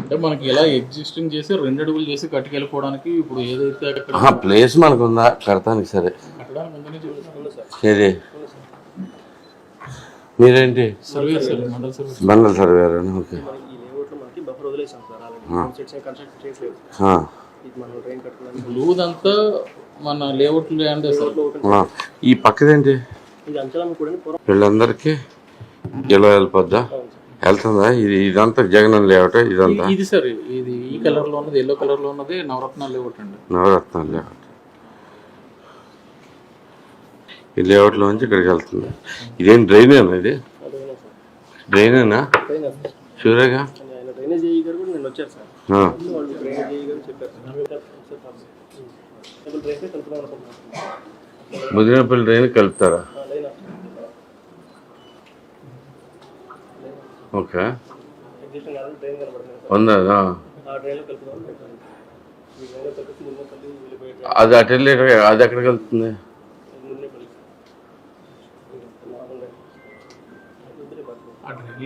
అంటే మనకి ఇలా ఎగ్జిస్టింగ్ చేసి 2 అడుగులు చేసి కట్టుకెళ్ళిపోవడానికి ఇప్పుడు ఏదైతే ప్లేస్ మనకు ఉందా కడతానికి? సరే కట్టడానికి ఉందని చెప్తున్నారు సార్. సరే మీరేంటి సర్వేర్ సార్, మండల సర్వేర్. మండల సర్వేర్ అని? ఓకే. బ్లూదంతా మన లేఅవుట్ ల్యాండ్ సార్. ఈ పక్కదేంటి? వీళ్ళందరికీ ఇలా వెళ్ళిపోద్దా? వెళ్తుందా? ఇదంతా జగన్ లేఅవుట్ ఇదంతా? ఇది సార్, ఇది ఈ కలర్ లో ఉన్నది, ఎల్లో కలర్ లో ఉన్నది నవరత్నాలు లేఅవుట్ అండి. నవరత్నాలు లేఅవుట్. ఈ లేఅవుట్ లోంచి ఇక్కడికి వెళ్తుంది. ఇదేం డ్రైనేనా? ఇది డ్రైనేనా? షూరేగా? ముదినేపల్లి డ్రైన్ కలుపుతారా? ఓకే. ఉందా? అది అటు అది ఎక్కడికి వెళ్తుంది?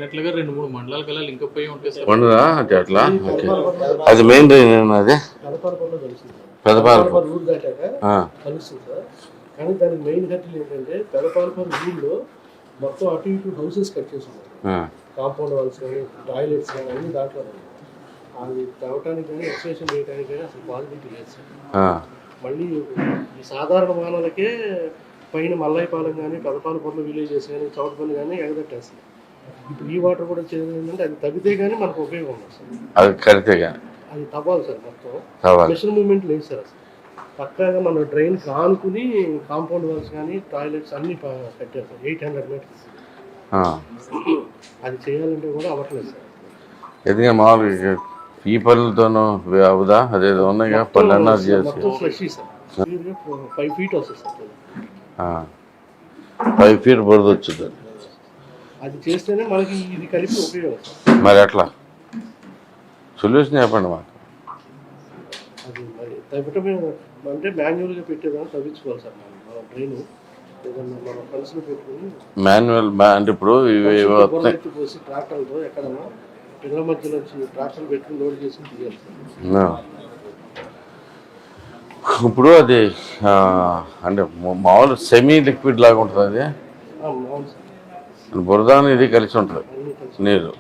అట్లా 2-3 మండలాల కల్లా లింకప్ అయ్యి ఉంటాయి సార్. ఉండదా అంటే అట్లా? ఓకే. అది మెయిన్ డ్రైన్ అది పెదపాలపూర్ రూట్ దాటాక కలుస్తుంది సార్. కానీ దానికి మెయిన్ హెడ్లు ఏంటంటే పెదపాలపూర్ రూట్లో మొత్తం అటు ఇటు హౌసెస్ కట్ చేస్తున్నారు. కాంపౌండ్ వాల్స్ కానీ టాయిలెట్స్ కానీ అన్ని దాంట్లో అది తవ్వటానికి కానీ ఎక్స్టెన్షన్ చేయడానికి కానీ అసలు పాసిబిలిటీ లేదు సార్. మళ్ళీ ఈ సాధారణ మానవులకే పైన మల్లాయిపాలెం కానీ పెదపాలపూర్లో విలేజెస్ కానీ చౌటపల్లి కానీ ఎగదట్టేస్తుంది. ఇప్పుడు ఈ వాటర్ కూడా ఏంటంటే అది తగ్గితే కానీ మనకు ఉపయోగం ఉంది సార్. అది కడితే కానీ అది తవ్వాలి సార్. మొత్తం మిషన్ మూవ్మెంట్ లేదు సార్. అసలు పక్కాగా మన డ్రైన్ కానుకుని కాంపౌండ్ వాల్స్ కానీ టాయిలెట్స్ అన్ని కట్టారు సార్. 800 మీటర్స్. అది చేయాలంటే కూడా అవ్వట్లేదు సార్. ఎందుకంటే మామూలుగా ఈ పళ్ళతోనూ అవుదా? అదేదో ఉన్నాయి పళ్ళు అన్నారు చేసి 5 feet వస్తుంది సార్. 5 feet బురద వచ్చింది. అది చేస్తేనే మనకి ఇది కలిపి ఉపయోగం. మరి ఎట్లా సొల్యూషన్ చెప్పండి మాకు. అది మరి తగ్గటమే అంటే మాన్యువల్గా పెట్టేదాన్ని తగ్గించుకోవాలి సార్. మన డ్రైన్ ఏదన్నా మనం కలిసి పెట్టుకుని మాన్యువల్ అంటే ఇప్పుడు పోసి ట్రాక్టర్తో ఎక్కడన్నా పిల్లల మధ్యలో వచ్చి ట్రాక్టర్ పెట్టుకుని లోడ్ చేసి తీయాలి సార్. ఇప్పుడు అది అంటే మామూలు సెమీ లిక్విడ్ లాగా ఉంటుంది అది. అవును సార్. బురదాన్ని ఇది కలిసి ఉంటుంది నీరు.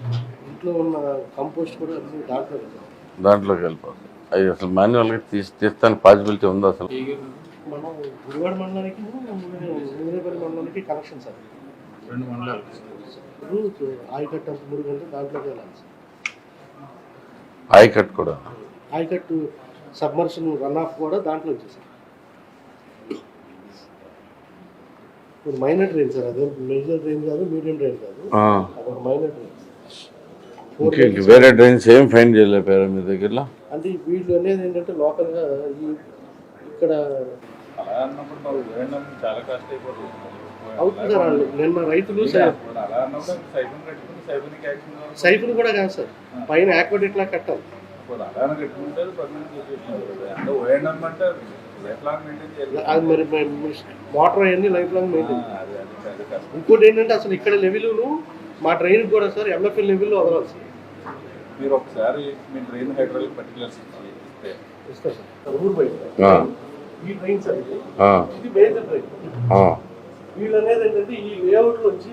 ఇంట్లో ఉన్న కంపోస్ట్ కూడా దాంట్లోకి వెళ్ళిపోతుంది. అది అసలు మాన్యువల్గా తీస్తానికి పాసిబిలిటీ ఉందా అసలు? మనం గుడివాడ మండలానికి ముదినేపల్లి మండలానికి కనెక్షన్ సార్. 2 మండలాలు. ఆయకట్టు 3 గంటలు దాంట్లోకి వెళ్ళాలి సార్. ఆయకట్టు కూడా? ఆయకట్టు సబ్మర్షన్ రన్ ఆఫ్ కూడా దాంట్లో వచ్చేసారు. ఇప్పుడు మైనర్ డ్రైన్ సార్. అదే మేజర్ డ్రైన్ కాదు, మీడియం డ్రైన్ కాదు, మైనర్ డ్రైన్. వేరే డ్రైన్స్ ఏం ఫైండ్ చేయలేపారా మీ దగ్గరలో? అంటే వీళ్ళు అనేది ఏంటంటే లోకల్గా ఇక్కడ అవుతుంది సార్. నిన్న రైతులు సైఫులు కూడా కాదు సార్, పైన యాక్వెట్ ఇట్లా కట్టాలి. అది మరి మోటార్ అవన్నీ లైఫ్ లాంగ్ మెయింటైన్. ఇంకోటి ఏంటంటే అసలు ఇక్కడ లెవెల్ మా డ్రైన్ కూడా సార్ ఎంఎఫ్ఎల్ లెవెల్లో వదలాలి సార్. మీరు ఒకసారి మీ డ్రైన్ హైడ్రాలిక్ పర్టికులర్స్ ఇస్తారు సార్. ఊరు బయట ఈ డ్రైన్ సార్ ఇది మేజర్ డ్రైన్. వీళ్ళు అనేది ఏంటంటే ఈ లేఅవుట్ నుంచి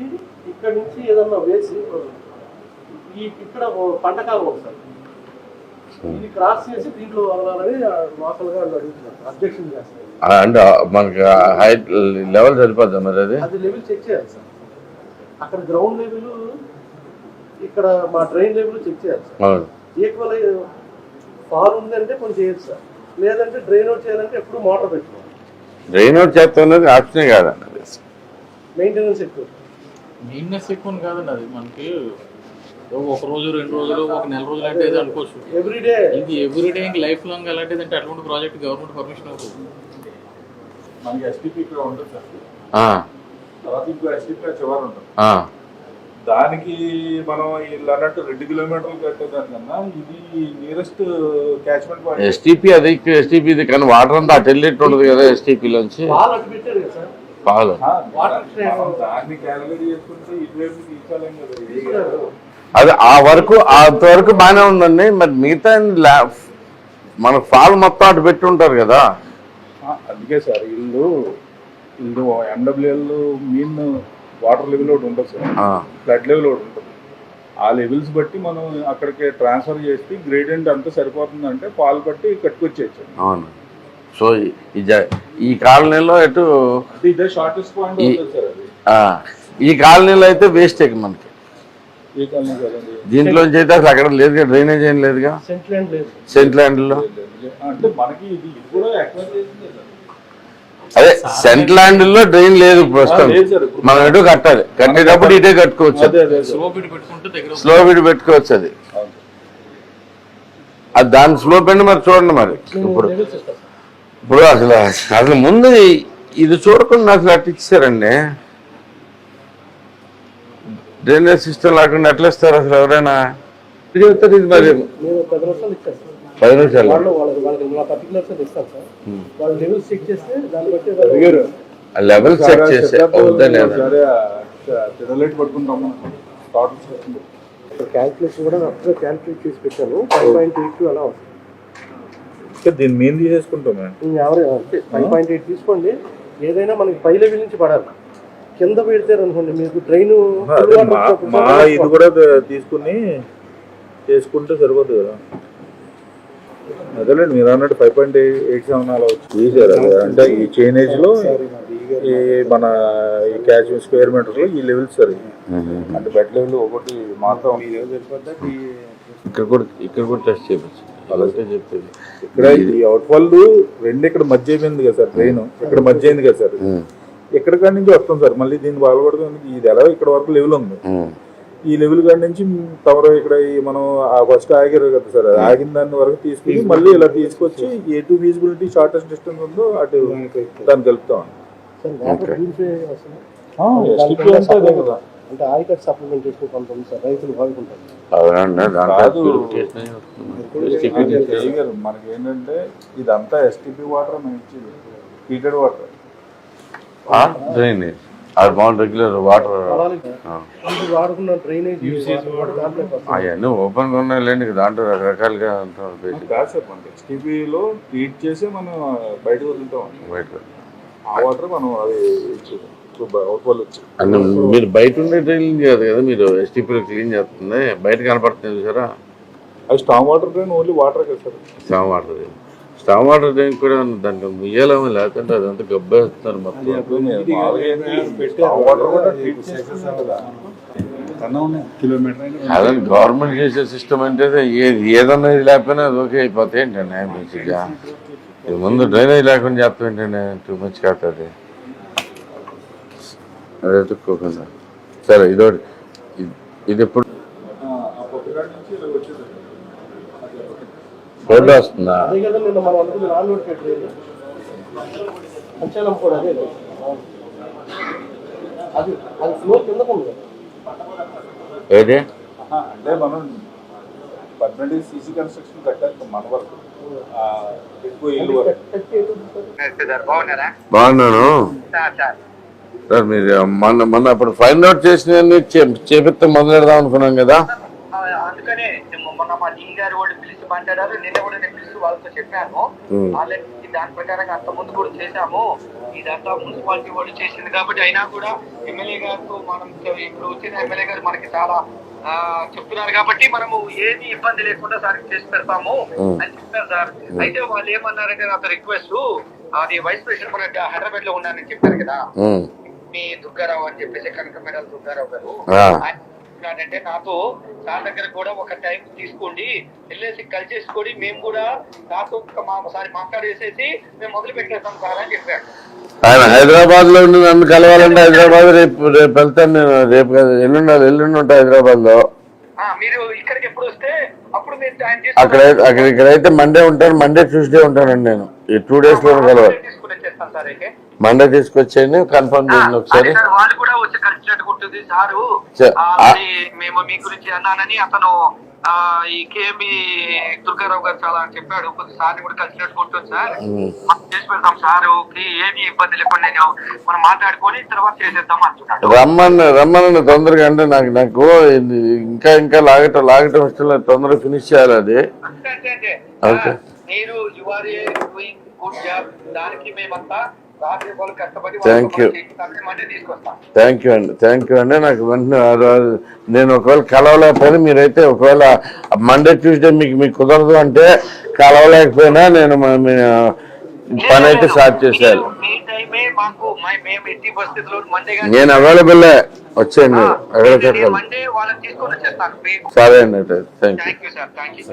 ఇక్కడ నుంచి ఏదన్నా వేసి ఇక్కడ పంటకాలం సార్ ఇది క్రాస్ చేసి దీంట్లో వదలాలని లోకల్గా అడుగుతున్నారు, అబ్జెక్షన్ చేస్తారు. అంటే మనకి హైట్ లెవెల్ సరిపోద్దా మరి? అది లెవెల్ చెక్ చేయాలి సార్. అక్కడ గ్రౌండ్ లెవెల్, ఇక్కడ మా డ్రైన్ లెవెల్ చెక్ చేయాలి సార్. ఈక్వల్ ఫార్ ఉందంటే కొంచెం చేయొచ్చు సార్. లేదంటే డ్రైన్ అవుట్ చేయాలంటే ఎప్పుడు మోటార్ పెట్టుకోవాలి. డ్రైన్ అవుట్ చేస్తున్నది ఆప్షనే కాదండి. మెయింటెనెన్స్ ఎక్కువ. మెయింటెనెన్స్ ఎక్కువ కాదండి. అది మనకి 1 రోజు 2 రోజులు 1 నెల రోజులు అంటే అనుకోవచ్చు. ఎవ్రీడే ఇది ఎవ్రీడే ఇంక లైఫ్ లాంగ్ అలాంటిది అంటే అటువంటి ప్రాజెక్ట్ గవర్నమెంట్ పర్మిషన్ అవుతుంది. మనకి ఎస్టీపీ ఇక్కడ ఉంటుంది సార్. తర్వాత ఇంకో ఎస్టీపీ చివరి ఉంటుంది. దానికి మనం వీళ్ళు అన్నట్టు 2 కిలోమీటర్లు కట్టేదానికన్నా ఇది నియరెస్ట్ క్యాచ్మెంట్ పాయింట్. ఎస్టీపీ అది ఎస్టీపీ ఇది, కానీ వాటర్ అంతా అటు వెళ్ళేట్టు ఉండదు కదా ఎస్టీపీలోంచి. పాలు దాన్ని క్యాలిక్యులేట్ చేసుకుంటే ఇటువైపు తీసుకోలేం కదా. అది అంతవరకు బాగానే ఉందండి. మరి మిగతా మన ఫాల్ మొత్తం అటు పెట్టి ఉంటారు కదా. అందుకే సార్ వీళ్ళు ఎండబ్ల్యూఎల్ మీన్ వాటర్ లెవెల్ ఒకటి ఉంటుంది సార్, ఫ్లడ్ లెవెల్ ఒకటి ఉంటుంది. ఆ లెవెల్స్ బట్టి మనం అక్కడికి ట్రాన్స్ఫర్ చేసి గ్రేడియంట్ అంతా సరిపోతుందంటే పాలు బట్టి కట్టుకొచ్చేయచ్చు. అవును. సో ఈ కాలనీలో ఎటు ఇదే షార్టెస్ట్ పాయింట్ ఉంటుంది సార్. అది ఈ కాలనీలో అయితే వేస్ట్ మనకి. ఈ కాలనీ కదండి, దీంట్లోంచి అయితే అసలు అక్కడ లేదుగా, డ్రైనేజ్ ఏం లేదుగా సెంట్ ల్యాండ్లో. అంటే మనకి ఇది కూడా ఎక్వైర్ చేసింది సార్. అదే సెంట్ ల్యాండ్ లో డ్రైన్ లేదు ప్రస్తుతం. మనం ఎటు కట్టాలి, కట్టేటప్పుడు ఇటే కట్టుకోవచ్చు. స్లో బిడ్ పెట్టుకోవచ్చు. అది దాని స్లో పెండి మరి చూడండి. మరి ఇప్పుడు అసలు ముందు ఇది చూడకుండా అసలు అట్టు ఇచ్చారండి. డ్రైనేజ్ సిస్టమ్ లేకుండా ఎట్లా ఇస్తారు అసలు ఎవరైనా? చెప్తారు ఇది మరి 10 నిమిషాలు. లెవెల్ చెక్ చేస్తే క్యాల్కులేషన్ కూడా క్యాల్కులేట్ చేసి పెట్టాను. 5.82 అలా వస్తుంది. దీన్ని మేము తీసేసుకుంటాం. 5.8 తీసుకోండి. ఏదైనా మనకి పై లెవెల్ నుంచి పడాలి. కింద పెడతారు అనుకోండి మీకు డ్రైన్ ఇది కూడా తీసుకుని చేసుకుంటే సరిపోతుంది కదా. అదేలేండి మీరు అన్నట్టు 5.87 అలా తీసారు. అంటే ఈ చైనేజ్ లో ఈ మన ఈ క్యాచ్ స్క్వేర్ మీటర్ లో ఈ లెవెల్స్ సార్. అంటే బెడ్ లెవెల్ ఒకటి మాత్రం ఇక్కడ కూడా టెస్ట్ చేయవచ్చు. అలాగే చెప్పేది ఇక్కడ ఈ అవుట్ ఫాల్ రెండు ఇక్కడ మధ్య అయిపోయింది కదా సార్. ట్రైన్ ఇక్కడ మధ్య అయింది కదా సార్. ఎక్కడ కాడి నుంచి వస్తాం సార్. మళ్ళీ దీన్ని బాగుపడుతుంది. ఇది ఎలా ఇక్కడ వరకు లెవెల్ ఉంది. ఈ లెవెల్ కాడి నుంచి తమరు ఇక్కడ మనం ఫస్ట్ ఆగారు కదా సార్. ఆగిన దాని వరకు తీసుకుని మళ్ళీ ఇలా తీసుకొచ్చి ఎటు ఫీజిబిలిటీ షార్టెస్ట్ డిస్టెన్స్ ఉందో అటు దాన్ని కలుపుతాం. అంటే ఆయకట్ సప్లిమెంటేషన్ కొంత ఉంది సార్, రైతులు వాడుకుంటారు. మనకి ఏంటంటే ఇదంతా ఎస్టీపీ వాటర్ మేము ఇచ్చేది heated water. Drainage regular water వాడుకున్న డ్రైనేజ్ అవన్నీ ఓపెన్ గా ఉన్నాయిలేండి. దాంట్లో రకరకాలుగా ఎస్టీపీలో ట్రీట్ చేసి మనం బయటకు వదులుతాం. ఆ వాటర్ మనం అది అన్ని మీరు బయట ఉండే డ్రైన్ కాదు కదా, మీరు ఎస్టీపీలో క్లీన్ చేస్తుంది బయట కనపడుతుంది చూసారా. అది storm water drain only water కదా sir. Storm water drain, storm water drain కూడా దానికి ముయ్యాలేమో, లేకుంటే అదంతా గబ్బేస్తున్నారు మొత్తం. అదే గవర్నమెంట్ చేసే సిస్టమ్ అంటే ఏదన్నా ఇది లేకపోయినా అది ఓకే అయిపోతాయి ఏంటండి. మంచిగా ఇది ముందు డ్రైనేజ్ లేకుండా చేస్తాం ఏంటండి, టూ మచ్ కాదు. అదే ఎత్తుక్కోకుండా సరే. ఇది ఎప్పుడు రోడ్డు వస్తుందా? ఏది అంటే మనం పర్మనెంట్ సీసీ కన్స్ట్రక్షన్ కట్టాలి మన వరకు. ఎక్కువ ఇల్లు బాగున్నాను సార్. మీరు మొన్న అప్పుడు ఫైండ్ అవుట్ చేసిన చేపిస్తే మొదలెడదాం అనుకున్నాం కదా. అందుకనే మొన్న మా డీ గారు వాళ్ళు పిలిచి మాట్లాడారు. నిన్న కూడా నేను పిలిచి వాళ్ళతో చెప్పాను. ఆల్రెడీ దాని ప్రకారంగా అంత ముందు కూడా చేశాము. ఇదంతా మున్సిపాలిటీ వాళ్ళు చేసింది కాబట్టి అయినా కూడా ఎమ్మెల్యే గారితో మనం ఇప్పుడు వచ్చిన ఎమ్మెల్యే గారు మనకి చాలా చెప్తున్నారు కాబట్టి మనము ఏది ఇబ్బంది లేకుండా సార్ చేసి పెడతాము అని చెప్పారు సార్. అయితే వాళ్ళు ఏమన్నారంటే నాతో రిక్వెస్ట్, అది వైస్ ప్రెసిడెంట్ మన హైదరాబాద్ లో ఉన్నానని చెప్పారు కదా మీ దుర్గారావు అని చెప్పేసి, కనకమేడల దుర్గారావు గారు. అంటే నాతో సార్ దగ్గర కూడా ఒక టైం తీసుకోండి, వెళ్ళేసి కలిసేసుకొని మేము కూడా నాతో ఒకసారి మాట్లాడేసేసి మేము మొదలు పెట్టేస్తాం సార్ అని చెప్పారు. ఆయన హైదరాబాద్ లో ఉండి నన్ను కలవాలంటే హైదరాబాద్ రేపు వెళ్తాను నేను. రేపు కాదు ఎల్లుండి ఉంటా హైదరాబాద్ లో. మీరు ఇక్కడికి ఎప్పుడు వస్తే అప్పుడు అక్కడ ఇక్కడైతే మండే ఉంటాను, మండే ట్యూస్డే ఉంటానండి నేను. ఈ 2 days లో కలవాలి. మండే తీసుకొచ్చేయండి, కన్ఫర్మ్ చేయండి ఒకసారి. వాళ్ళు కూడా వచ్చి కలిసినట్టు ఉంటుంది కొద్ది సారు చ- అది మేము మీ గురించి అన్నానని అతను ఈ కేఎంబి దుర్గారావు గారు చాలా చెప్పాడు. కొద్ది సార్ని కూడా కలిసినట్టు ఉంటుంది సార్, మనం చేసి పెడతాం సారు, ఏమి ఇబ్బంది లేకుండా నేను మనం మాట్లాడుకొని తర్వాత చేసేద్దాం అంటున్నాడు. రమ్మని తొందరగా, అంటే నాకు ఇది ఇంకా లాగటం ఇష్టం లేదు, తొందరగా ఫినిష్ చేయాలి అది. అంటే ఓకే. మీరు you are a doing good job, దానికి మేమంతా రాత్రి వాళ్ళు కష్టపడి Thank you. మండే తీసుకొస్తాం. థ్యాంక్ యూ అండి. నాకు వెంటనే నేను ఒకవేళ కలవలేకపోయినా, మీరైతే ఒకవేళ మండే ట్యూస్డే మీకు కుదరదు అంటే కలవలేకపోయినా నేను పని అయితే స్టార్ట్ చేసేయాలి. మీ టైమే మాకు మేము ఎట్టి పరిస్థితుల్లో మండే నేను అవైలబుల్ వచ్చేయండి, ఎక్కడికి మండే వాళ్ళని తీసుకొని వచ్చేస్తాను. సరే అండి. Thank you. Thank you sir, thank you.